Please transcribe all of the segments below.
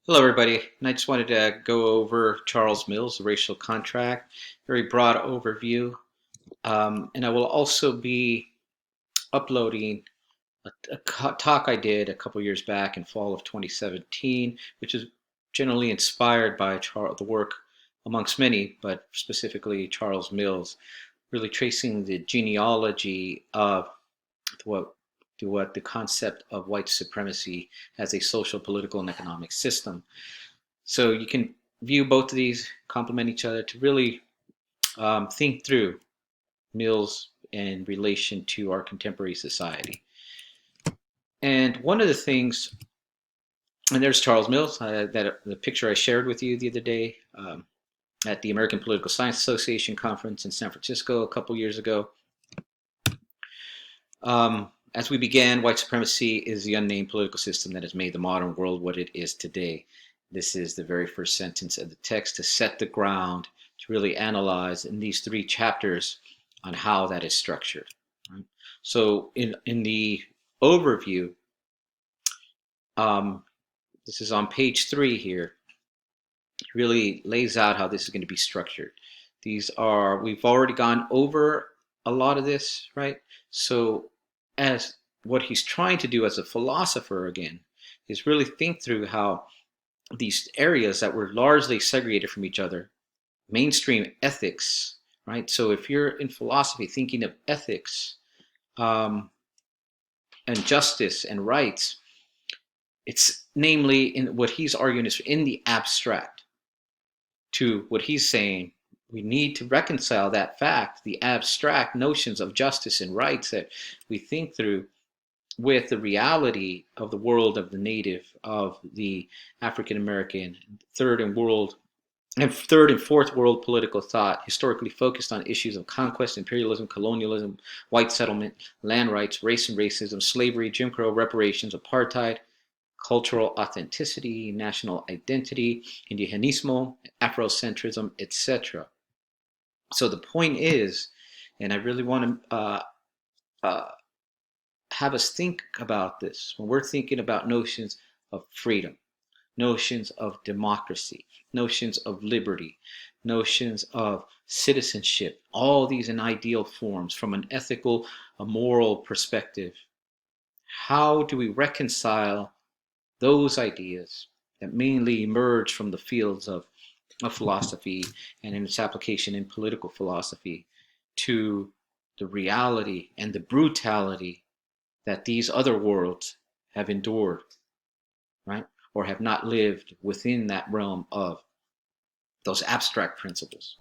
Hello, everybody. And I just wanted to go over Charles Mills, The Racial Contract, very broad overview. And I will also be uploading a talk I did a couple years back in fall of 2017, which is generally inspired by the work amongst many, but specifically Charles Mills, really tracing the genealogy of what what the concept of white supremacy as a social, political, and economic system. So you can view both of these complement each other to really think through Mills in relation to our contemporary society. And one of the things, and there's Charles Mills, that the picture I shared with you the other day at the American Political Science Association conference in San Francisco a couple years ago. As we began, white supremacy is the unnamed political system that has made the modern world what it is today. This is the very first sentence of the text to set the ground to really analyze in these three chapters on how that is structured. Right? So in the overview, this is on page 3 here, it really lays out how this is going to be structured. We've already gone over a lot of this, right? So as what he's trying to do as a philosopher again is really think through how these areas that were largely segregated from each other, mainstream ethics, right? So if you're in philosophy thinking of ethics and justice and rights, it's namely in what he's arguing is in the abstract. To what he's saying, we need to reconcile that fact, the abstract notions of justice and rights that we think through, with the reality of the world of the native, of the African American, third and fourth world political thought, historically focused on issues of conquest, imperialism, colonialism, white settlement, land rights, race and racism, slavery, Jim Crow, reparations, apartheid, cultural authenticity, national identity, indigenismo, Afrocentrism, etc. So the point is, and I really want to have us think about this when we're thinking about notions of freedom, notions of democracy, notions of liberty, notions of citizenship, all these in ideal forms from an ethical, a moral perspective. How do we reconcile those ideas that mainly emerge from the fields of philosophy and in its application in political philosophy to the reality and the brutality that these other worlds have endured, right? Or have not lived within that realm of those abstract principles.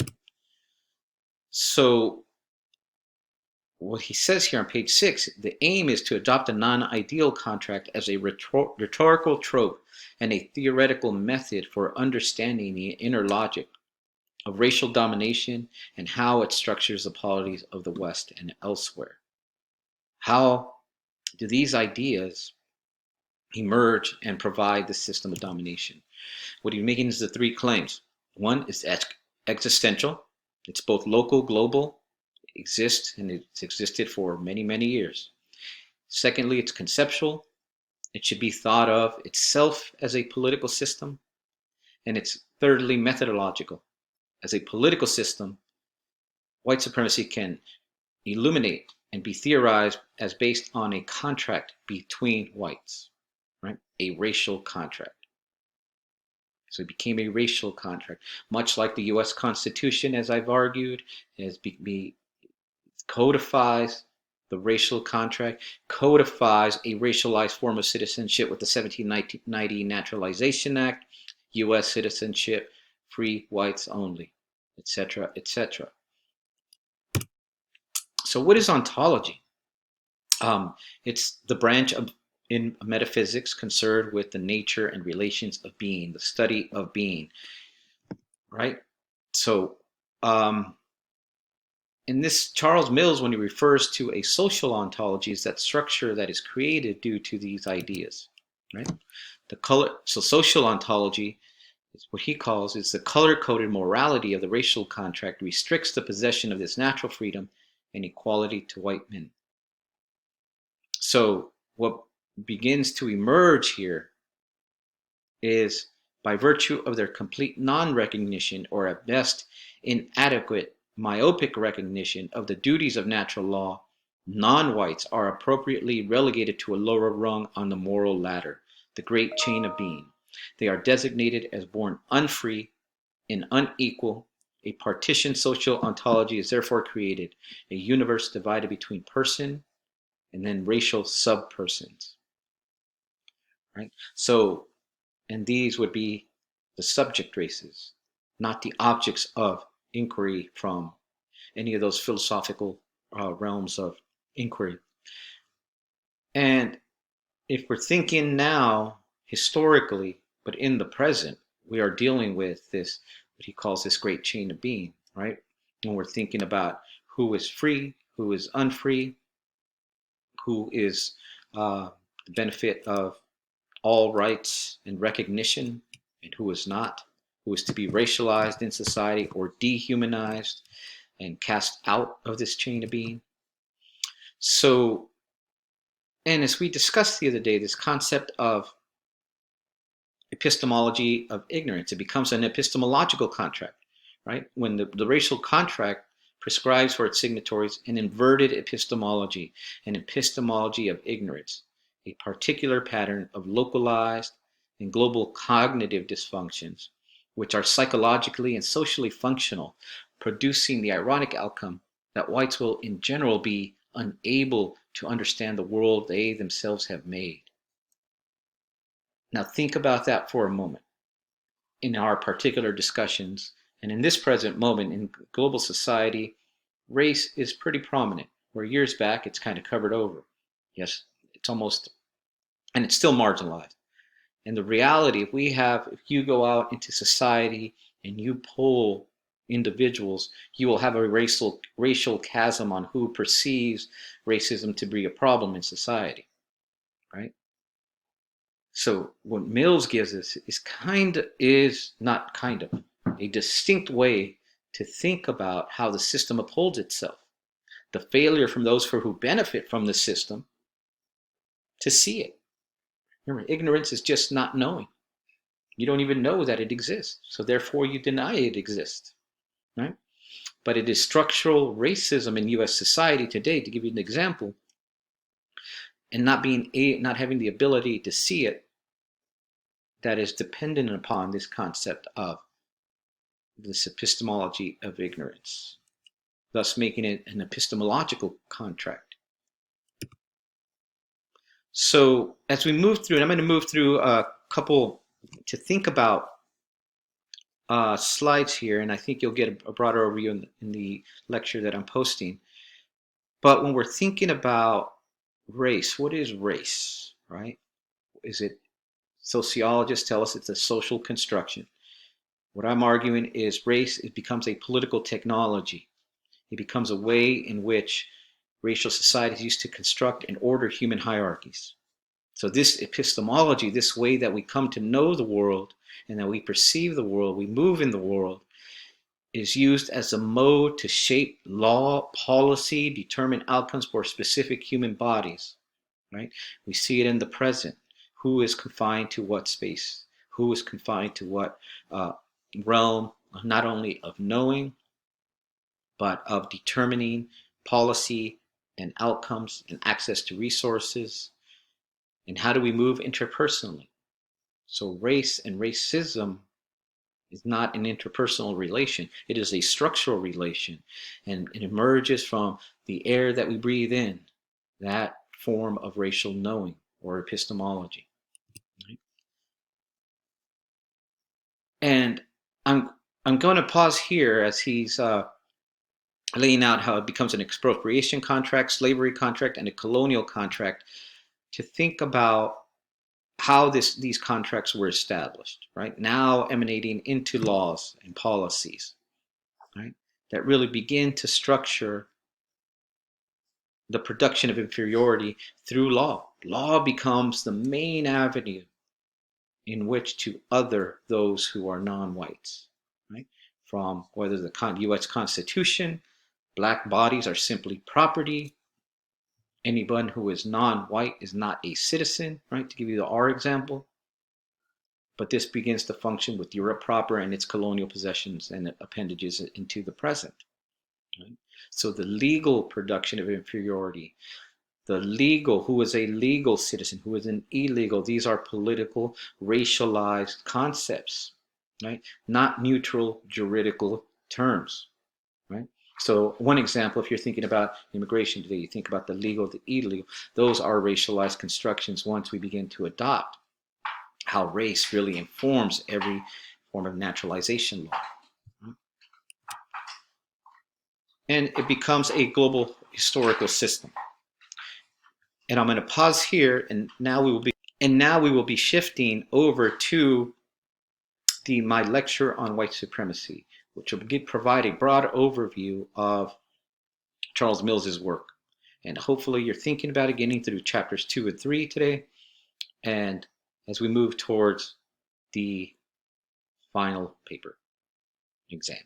So what he says here on page 6, the aim is to adopt a non-ideal contract as a rhetorical trope and a theoretical method for understanding the inner logic of racial domination and how it structures the polities of the West and elsewhere. How do these ideas emerge and provide the system of domination? What he's making is the three claims. One is existential. It's both local, global, exists, and it's existed for many, many years. Secondly, it's conceptual. It should be thought of itself as a political system. And it's thirdly methodological. As a political system, white supremacy can illuminate and be theorized as based on a contract between whites, right? A racial contract. So it became a racial contract, much like the U.S. Constitution, as I've argued, codifies the racial contract, codifies a racialized form of citizenship with the 1790 Naturalization Act, U.S. citizenship, free whites only, etc., etc. So what is ontology? It's the branch in metaphysics concerned with the nature and relations of being, the study of being, right? So in this, Charles Mills, when he refers to a social ontology, is that structure that is created due to these ideas, right? So social ontology is what he calls is the color-coded morality of the racial contract restricts the possession of this natural freedom and equality to white men. So what begins to emerge here is by virtue of their complete non-recognition, or at best inadequate myopic recognition of the duties of natural law, non-whites are appropriately relegated to a lower rung on the moral ladder, the great chain of being. They are designated as born unfree and unequal. A partitioned social ontology is therefore created, a universe divided between person and then racial subpersons. Right? So, and these would be the subject races, not the objects of inquiry from any of those philosophical realms of inquiry. And if we're thinking now historically, but in the present, we are dealing with this, what he calls this great chain of being, right? When we're thinking about who is free, who is unfree, who is the benefit of all rights and recognition, and who is not, who is to be racialized in society or dehumanized and cast out of this chain of being. So, and as we discussed the other day, this concept of epistemology of ignorance, it becomes an epistemological contract, right? When the racial contract prescribes for its signatories an inverted epistemology, an epistemology of ignorance, a particular pattern of localized and global cognitive dysfunctions, which are psychologically and socially functional, producing the ironic outcome that whites will in general be unable to understand the world they themselves have made. Now think about that for a moment in our particular discussions. And in this present moment in global society, race is pretty prominent, where years back it's kind of covered over. Yes, it's almost, and it's still marginalized. And the reality, if you go out into society and you poll individuals, you will have a racial chasm on who perceives racism to be a problem in society, right? So what Mills gives us is not kind of a distinct way to think about how the system upholds itself. The failure from those who benefit from the system to see it. Remember, ignorance is just not knowing. You don't even know that it exists, so therefore you deny it exists, right? But it is structural racism in U.S. society today, to give you an example, and not having the ability to see it, that is dependent upon this concept of this epistemology of ignorance, thus making it an epistemological contract. So as we move through, and I'm going to move through a couple to think about slides here, and I think you'll get a broader overview in the lecture that I'm posting. But when we're thinking about race, what is race, right? Is it, sociologists tell us it's a social construction. What I'm arguing is race, it becomes a political technology. It becomes a way in which racial societies used to construct and order human hierarchies. So this epistemology, this way that we come to know the world and that we perceive the world, we move in the world, is used as a mode to shape law, policy, determine outcomes for specific human bodies, right? We see it in the present. Who is confined to what space? Who is confined to what realm, not only of knowing, but of determining policy and outcomes and access to resources? And how do we move interpersonally? So race and racism is not an interpersonal relation. It is a structural relation, and it emerges from the air that we breathe in, that form of racial knowing or epistemology. Right? And I'm going to pause here as he's laying out how it becomes an expropriation contract, slavery contract, and a colonial contract, to think about how these contracts were established, right? Now emanating into laws and policies, right? That really begin to structure the production of inferiority through law. Law becomes the main avenue in which to other those who are non-whites, right? From whether the U.S. Constitution, black bodies are simply property. Anyone who is non-white is not a citizen, right? To give you our example. But this begins to function with Europe proper and its colonial possessions and appendages into the present. Right? So the legal production of inferiority, the legal, who is a legal citizen, who is an illegal, these are political, racialized concepts, right? Not neutral juridical terms, right? So one example, if you're thinking about immigration today, you think about the legal, the illegal, those are racialized constructions once we begin to adopt how race really informs every form of naturalization law. And it becomes a global historical system. And I'm going to pause here, and now we will be shifting over to my lecture on white supremacy, which will provide a broad overview of Charles Mills's work. And hopefully you're thinking about it, getting through chapters 2 and 3 today. And as we move towards the final paper exam.